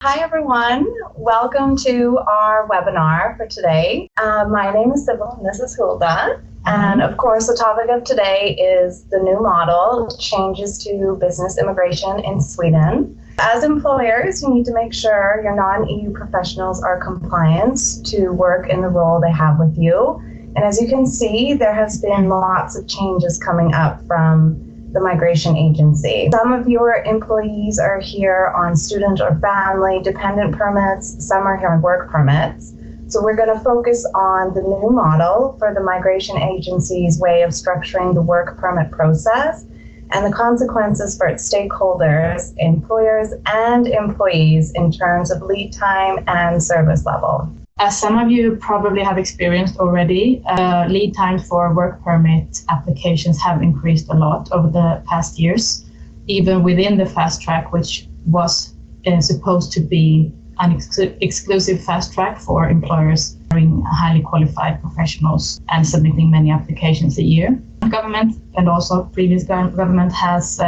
Hi, everyone. Welcome to our webinar for today. My name is Sybil and this is Hulda. And of course, the topic of today is the new model, changes to business immigration in Sweden. As employers, you need to make sure your non-EU professionals are compliant to work in the role they have with you. And as you can see, there has been lots of changes coming up from the Migration Agency. Some of your employees are here on student or family dependent permits, some are here on work permits. So we're going to focus on the new model for the Migration Agency's way of structuring the work permit process and the consequences for its stakeholders, employers, and employees in terms of lead time and service level. As some of you probably have experienced already, lead times for work permit applications have increased a lot over the past years, even within the fast track, which was supposed to be an exclusive fast track for employers hiring highly qualified professionals and submitting many applications a year. The government and also previous government has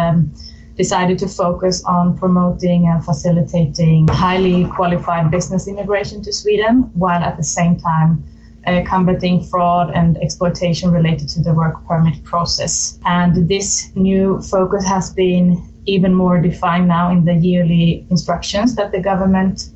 decided to focus on promoting and facilitating highly qualified business immigration to Sweden, while at the same time combating fraud and exploitation related to the work permit process. And this new focus has been even more defined now in the yearly instructions that the government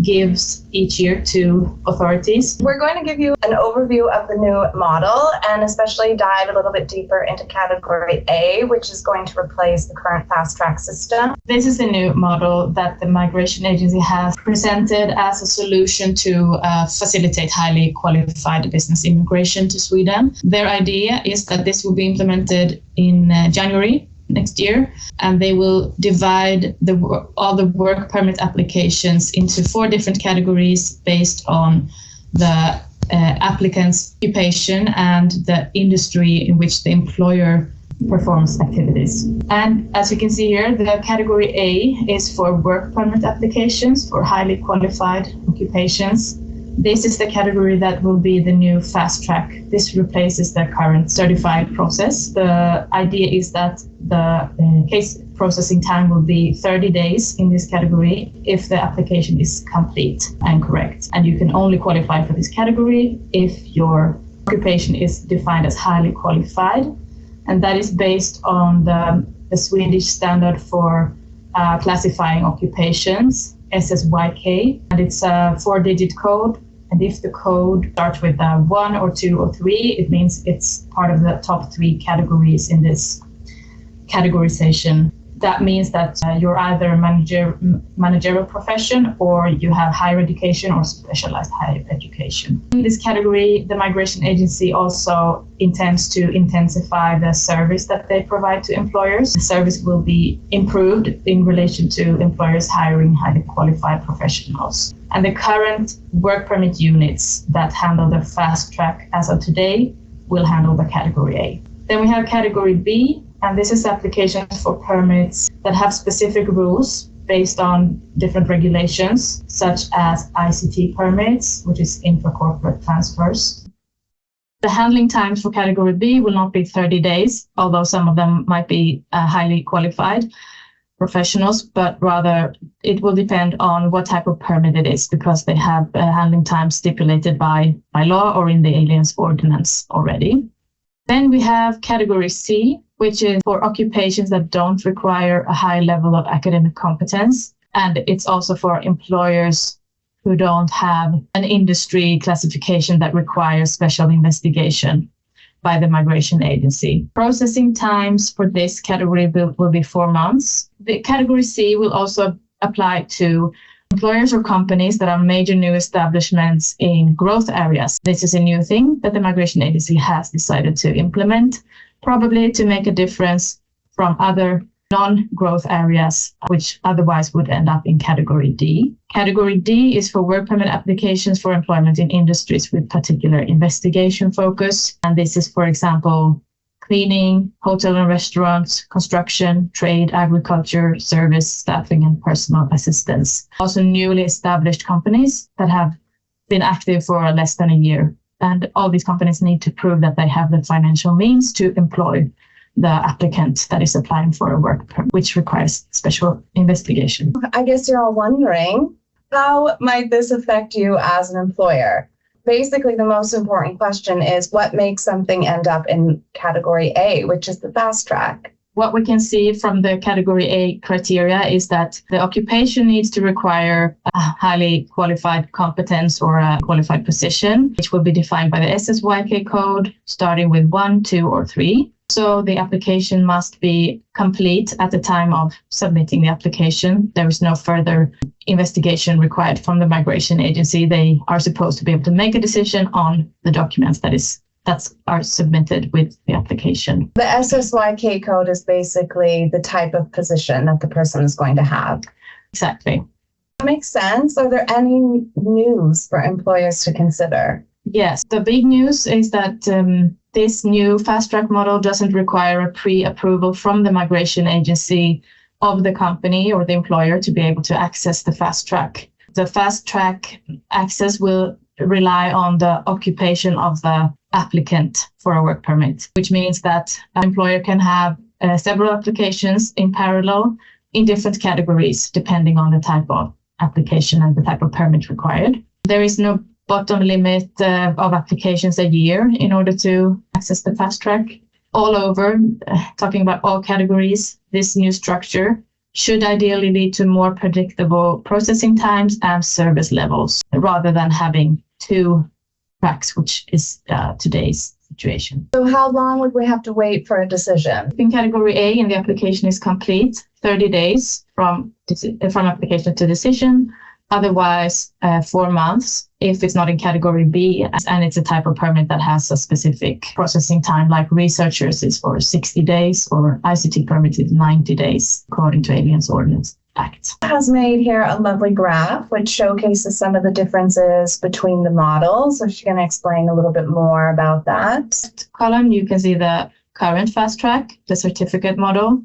gives each year to authorities. We're going to give you an overview of the new model and especially dive a little bit deeper into category A, which is going to replace the current fast track system. This is the new model that the Migration Agency has presented as a solution to facilitate highly qualified business immigration to Sweden. Their idea is that this will be implemented in January next year, and they will divide all the work permit applications into 4 different categories based on the applicant's occupation and the industry in which the employer performs activities. And as you can see here, the category A is for work permit applications for highly qualified occupations. This is the category that will be the new fast track. This replaces the current certified process. The idea is that the case processing time will be 30 days in this category if the application is complete and correct. And you can only qualify for this category if your occupation is defined as highly qualified. And that is based on the Swedish standard for classifying occupations, SSYK, and it's a 4-digit code. And if the code starts with 1 or 2 or 3, it means it's part of the top 3 categories in this categorization. That means that you're either a managerial profession or you have higher education or specialized higher education. In this category, the Migration Agency also intends to intensify the service that they provide to employers. The service will be improved in relation to employers hiring highly qualified professionals. And the current work permit units that handle the fast track as of today will handle the category A. Then we have category B, and this is applications for permits that have specific rules based on different regulations, such as ICT permits, which is intra-corporate transfers. The handling times for category B will not be 30 days, although some of them might be highly qualified professionals, but rather it will depend on what type of permit it is, because they have handling times stipulated by law or in the aliens ordinance already. Then we have category C, which is for occupations that don't require a high level of academic competence. And it's also for employers who don't have an industry classification that requires special investigation by the Migration Agency. Processing times for this category will be 4 months. The category C will also apply to employers or companies that are major new establishments in growth areas. This is a new thing that the Migration Agency has decided to implement, probably to make a difference from other non-growth areas, which otherwise would end up in category D. Category D is for work permit applications for employment in industries with particular investigation focus. And this is, for example, cleaning, hotel and restaurants, construction, trade, agriculture, service, staffing, and personal assistance. Also newly established companies that have been active for less than a year. And all these companies need to prove that they have the financial means to employ the applicant that is applying for a work permit, which requires special investigation. I guess you're all wondering, How might this affect you as an employer? Basically, the most important question is what makes something end up in category A, which is the fast track? What we can see from the category A criteria is that the occupation needs to require a highly qualified competence or a qualified position, which will be defined by the SSYK code, starting with 1, 2, or 3. So the application must be complete at the time of submitting the application. There is no further investigation required from the migration agency. They are supposed to be able to make a decision on the documents that are submitted with the application. The SSYK code is basically the type of position that the person is going to have. Exactly. That makes sense. Are there any news for employers to consider? Yes, the big news is that this new fast track model doesn't require a pre-approval from the migration agency of the company or the employer to be able to access the fast track. The fast track access will rely on the occupation of the applicant for a work permit, which means that an employer can have several applications in parallel in different categories, depending on the type of application and the type of permit required. There is no bottom limit of applications a year in order to access the fast track. All over, talking about all categories, this new structure should ideally lead to more predictable processing times and service levels, rather than having two tracks, which is today's situation. So how long would we have to wait for a decision? In category A, and the application is complete, 30 days from application to decision. Otherwise, 4 months if it's not in category B and it's a type of permit that has a specific processing time, like researchers is for 60 days or ICT permit is 90 days, according to Aliens Ordinance Act. Has made here a lovely graph which showcases some of the differences between the models. So she's going to explain a little bit more about that. Column, you can see the current fast track, the certificate model,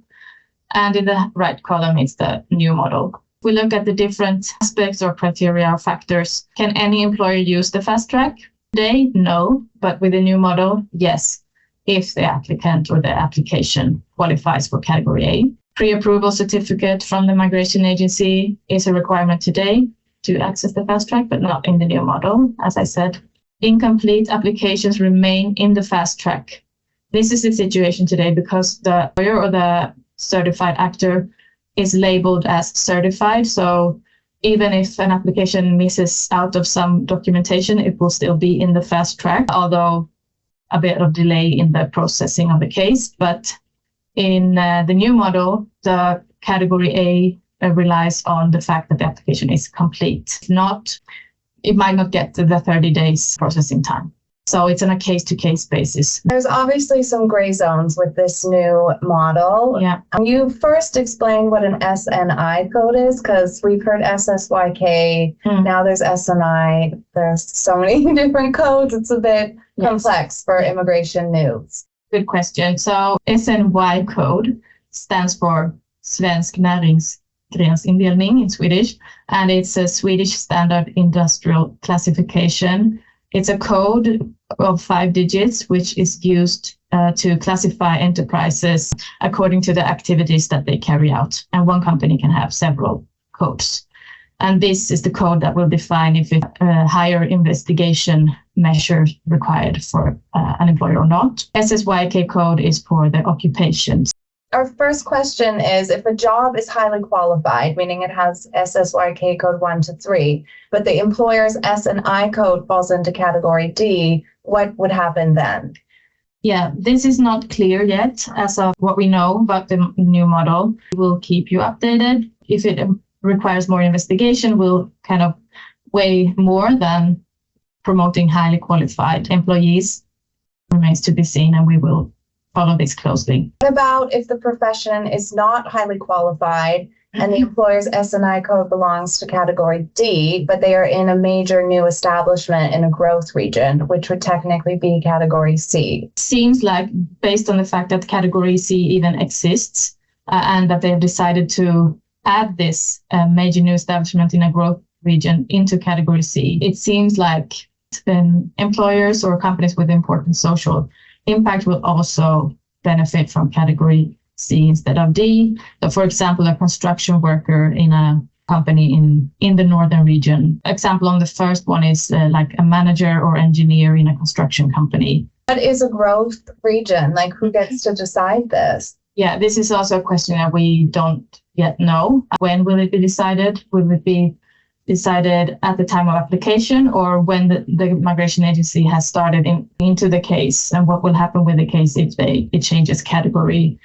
and in the right column is the new model. We look at the different aspects or criteria or factors. Can any employer use the fast track? Today, no, but with the new model, yes, if the applicant or the application qualifies for category A. Pre-approval certificate from the migration agency is a requirement today to access the fast track, but not in the new model. As I said, incomplete applications remain in the fast track. This is the situation today because the employer or the certified actor is labeled as certified. So even if an application misses out of some documentation, it will still be in the fast track, although a bit of delay in the processing of the case. But in the new model, the category A relies on the fact that the application is complete. If not, it might not get to the 30 days processing time. So it's on a case-to-case basis. There's obviously some gray zones with this new model. Yeah. You first explained what an SNI code is, because we've heard SSYK, now there's SNI. There's so many different codes. It's a bit complex for immigration news. Good question. So SNY code stands for Svensk Näringsgrensindelning in Swedish, and it's a Swedish standard industrial classification. It's a code of 5 digits, which is used to classify enterprises according to the activities that they carry out. And one company can have several codes. And this is the code that will define if it's a higher investigation measure required for an employer or not. SSYK code is for the occupations. Our first question is, if a job is highly qualified, meaning it has SSYK code 1 to 3, but the employer's S&I code falls into category D, what would happen then? Yeah, this is not clear yet as of what we know about the new model. We'll keep you updated. If it requires more investigation, we'll kind of weigh more than promoting highly qualified employees. Remains to be seen, and we will follow this closely. What about if the profession is not highly qualified and the employer's S&I code belongs to category D, but they are in a major new establishment in a growth region, which would technically be category C? Seems like, based on the fact that category C even exists and that they have decided to add this major new establishment in a growth region into category C, it seems like employers or companies with important social impact will also benefit from category C instead of D. So, for example, a construction worker in a company in the northern region. Example on the first one is like a manager or engineer in a construction company. What is a growth region? Like, who gets to decide this? Yeah, this is also a question that we don't yet know. When will it be decided? Will it be decided at the time of application, or when the migration agency has started into the case, and what will happen with the case if it changes category?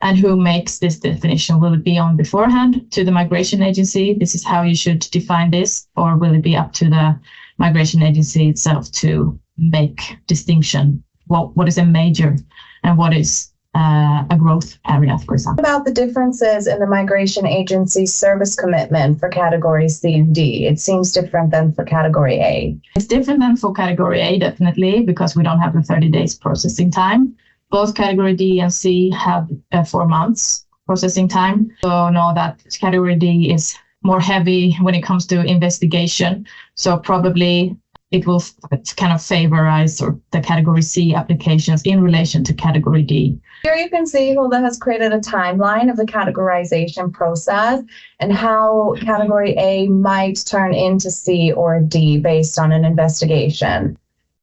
And who makes this definition? Will it be on beforehand to the migration agency? This is how you should define this, or will it be up to the migration agency itself to make distinction? What is a major and what is a growth area, for example? What about the differences in the migration agency's service commitment for category C and D? It seems different than for category A. It's different than for category A, definitely, because we don't have the 30 days processing time. Both category D and C have 4 months processing time. So know that category D is more heavy when it comes to investigation. So probably it will kind of favorize the category C applications in relation to category D. Here you can see Hulda has created a timeline of the categorization process and how category A might turn into C or D based on an investigation.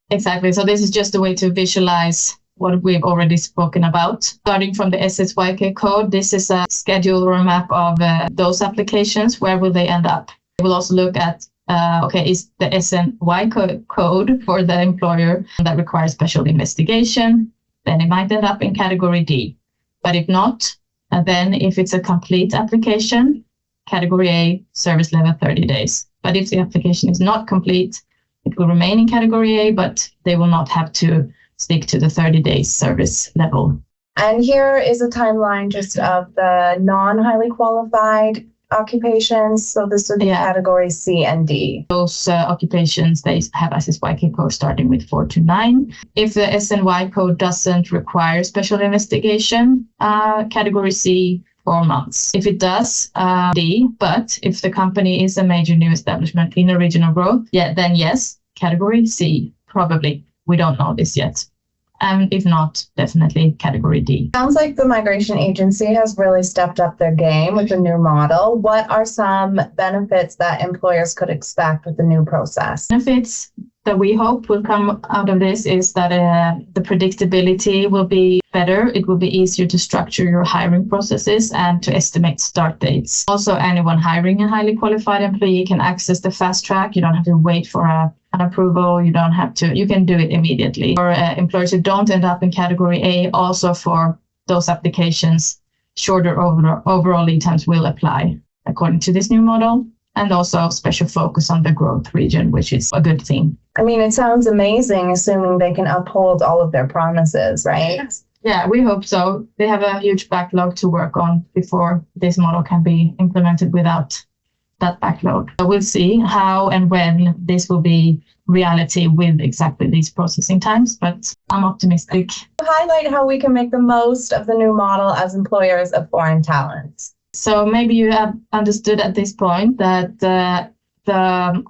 Exactly. So this is just a way to visualize what we've already spoken about. Starting from the SSYK code, this is a schedule or a map of those applications. Where will they end up? We'll also look at is the SSYK code for the employer that requires special investigation, then it might end up in category D. But if not, then if it's a complete application, category A, service level 30 days. But if the application is not complete, it will remain in category A, but they will not have to stick to the 30 days service level. And here is a timeline just of the non-highly qualified occupations. So this would be category C and D. Those occupations, they have SSYK code starting with 4 to 9. If the SNY code doesn't require special investigation, category C, 4 months. If it does, D. But if the company is a major new establishment in a regional growth, then yes, category C, probably. We don't know this yet. And if not, definitely category D. Sounds like the migration agency has really stepped up their game with the new model. What are some benefits that employers could expect with the new process? Benefits that we hope will come out of this is that the predictability will be better. It will be easier to structure your hiring processes and to estimate start dates. Also, anyone hiring a highly qualified employee can access the fast track. You don't have to wait for an approval. You can do it immediately. For employers who don't end up in category A, also for those applications, shorter overall lead times will apply according to this new model. And also special focus on the growth region, which is a good thing. I mean, it sounds amazing, assuming they can uphold all of their promises, right? Yeah, we hope so. They have a huge backlog to work on before this model can be implemented without that backlog. So we'll see how and when this will be reality with exactly these processing times, but I'm optimistic. Highlight how we can make the most of the new model as employers of foreign talent. So maybe you have understood at this point that the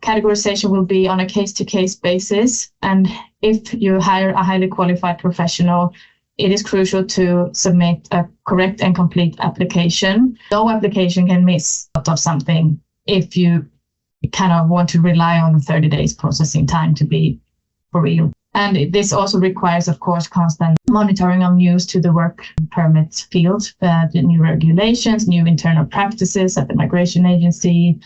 categorization will be on a case-to-case basis. And if you hire a highly qualified professional, it is crucial to submit a correct and complete application. No application can miss out of something if you kind of want to rely on the 30 days processing time to be for real. And this also requires, of course, constant monitoring of news to the work permit field, the new regulations, new internal practices at the migration agency.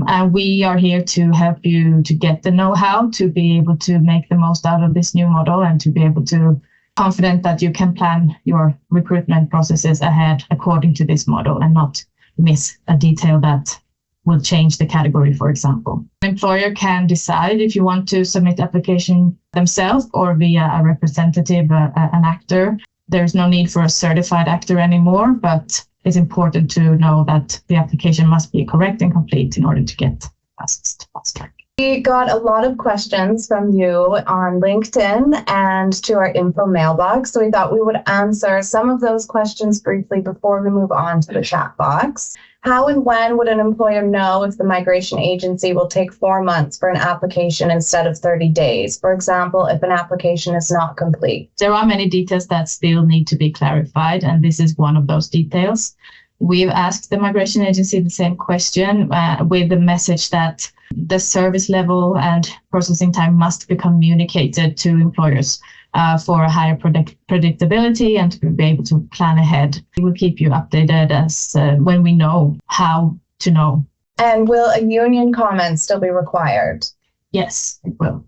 And we are here to help you to get the know-how to be able to make the most out of this new model and to be able to confident that you can plan your recruitment processes ahead according to this model and not miss a detail that will change the category, for example. An employer can decide if you want to submit application themselves or via a representative, an actor. There's no need for a certified actor anymore, but it's important to know that the application must be correct and complete in order to get fast track. We got a lot of questions from you on LinkedIn and to our info mailbox, so we thought we would answer some of those questions briefly before we move on to the chat box. How and when would an employer know if the migration agency will take 4 months for an application instead of 30 days? For example, if an application is not complete. There are many details that still need to be clarified, and this is one of those details. We've asked the migration agency the same question with the message that the service level and processing time must be communicated to employers for a higher predictability and to be able to plan ahead. We will keep you updated as when we know how to know. And will a union comment still be required? Yes, it will.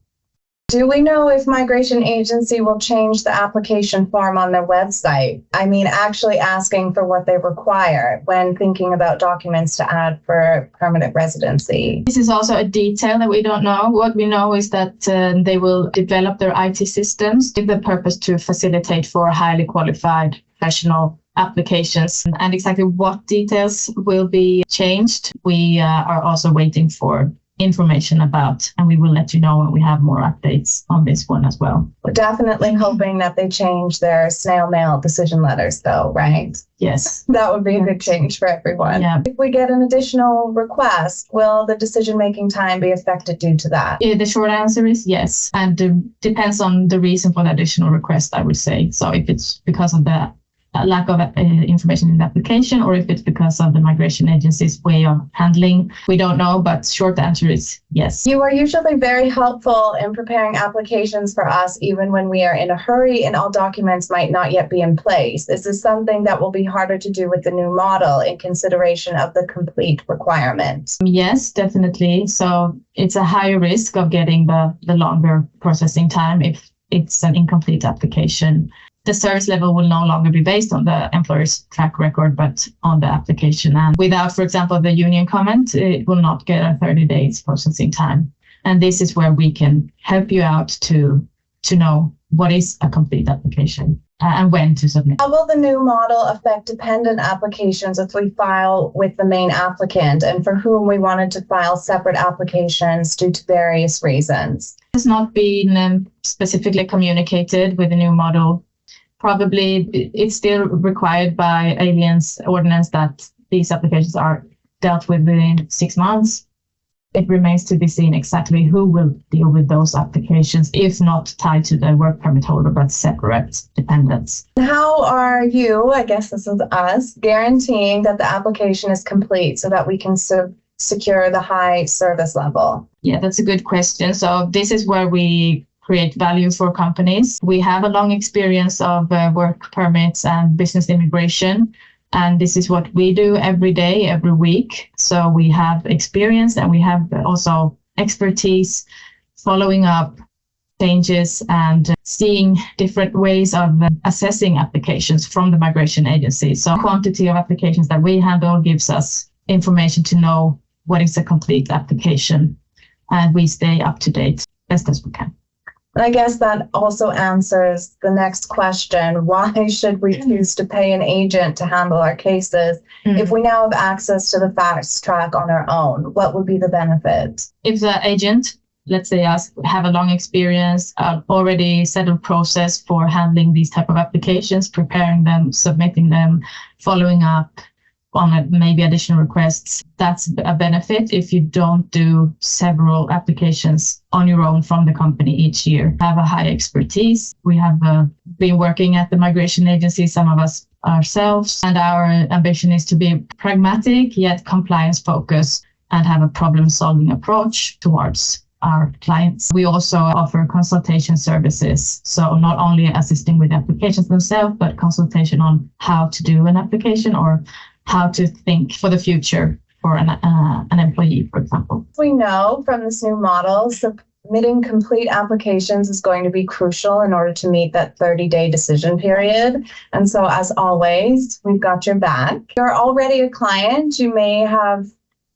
Do we know if migration agency will change the application form on their website? I mean, actually asking for what they require when thinking about documents to add for permanent residency. This is also a detail that we don't know. What we know is that they will develop their IT systems with the purpose to facilitate for highly qualified professional applications. And exactly what details will be changed, we are also waiting for information about, and we will let you know when we have more updates on this one as well. We're definitely hoping that they change their snail mail decision letters though, right? Yes. That would be a good change for everyone. Yeah. If we get an additional request, will the decision-making time be affected due to that? The short answer is yes, and depends on the reason for the additional request, I would say. So if it's because of the lack of information in the application, or if it's because of the migration agency's way of handling, we don't know, but short answer is yes. You are usually very helpful in preparing applications for us, even when we are in a hurry and all documents might not yet be in place. Is this something that will be harder to do with the new model in consideration of the complete requirement? Yes, definitely. So it's a higher risk of getting the longer processing time if it's an incomplete application. The service level will no longer be based on the employer's track record, but on the application. And without, for example, the union comment, it will not get a 30 days processing time. And this is where we can help you out to know what is a complete application and when to submit. How will the new model affect dependent applications if we file with the main applicant and for whom we wanted to file separate applications due to various reasons? It has not been specifically communicated with the new model. Probably it's still required by aliens ordinance that these applications are dealt with within 6 months. It remains to be seen exactly who will deal with those applications, if not tied to the work permit holder, but separate dependents. How are you, I guess this is us, guaranteeing that the application is complete so that we can secure the high service level? Yeah, that's a good question. So this is where we create value for companies. We have a long experience of work permits and business immigration, and this is what we do every day, every week. So we have experience and we have also expertise following up changes and seeing different ways of assessing applications from the migration agency. So quantity of applications that we handle gives us information to know what is a complete application, and we stay up to date best as we can. I guess that also answers the next question. Why should we choose to pay an agent to handle our cases if we now have access to the fast track on our own? What would be the benefit? If the agent, let's say us, have a long experience, already settled process for handling these type of applications, preparing them, submitting them, following up on maybe additional requests, that's a benefit if you don't do several applications on your own from the company each year. Have a high expertise. We have been working at the migration agency, some of us ourselves, and our ambition is to be pragmatic yet compliance focused and have a problem-solving approach towards our clients. We also offer consultation services, so not only assisting with applications themselves, but consultation on how to do an application or how to think for the future for an employee, for example. We know from this new model, submitting complete applications is going to be crucial in order to meet that 30-day decision period. And so as always, we've got your back. If you're already a client, you may have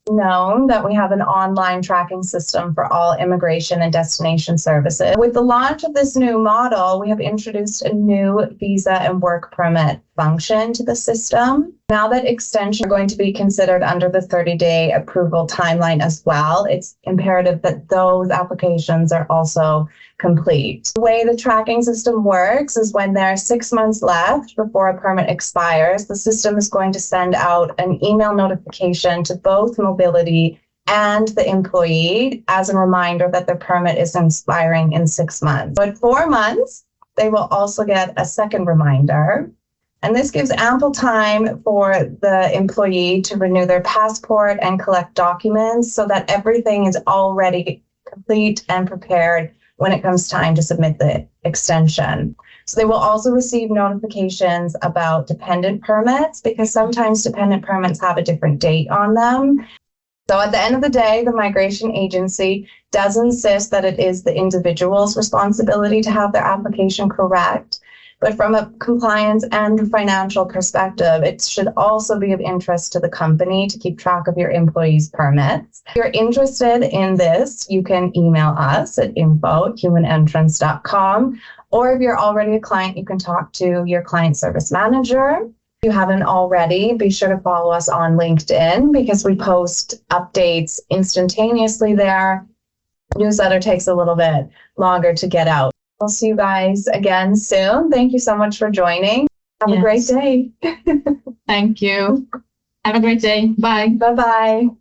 known that we have an online tracking system for all immigration and destination services. With the launch of this new model, we have introduced a new visa and work permit function to the system. Now that extensions are going to be considered under the 30-day approval timeline as well, it's imperative that those applications are also complete. The way the tracking system works is when there are 6 months left before a permit expires, the system is going to send out an email notification to both mobility and the employee as a reminder that their permit is expiring in 6 months. But 4 months, they will also get a second reminder. And this gives ample time for the employee to renew their passport and collect documents so that everything is already complete and prepared when it comes time to submit the extension. So they will also receive notifications about dependent permits because sometimes dependent permits have a different date on them. So at the end of the day, the migration agency does insist that it is the individual's responsibility to have their application correct. But from a compliance and financial perspective, it should also be of interest to the company to keep track of your employees' permits. If you're interested in this, you can email us at info@humanentrance.com. Or if you're already a client, you can talk to your client service manager. If you haven't already, be sure to follow us on LinkedIn because we post updates instantaneously there. Newsletter takes a little bit longer to get out. We'll see you guys again soon. Thank you so much for joining. Have a great day. Thank you. Have a great day. Bye. Bye-bye.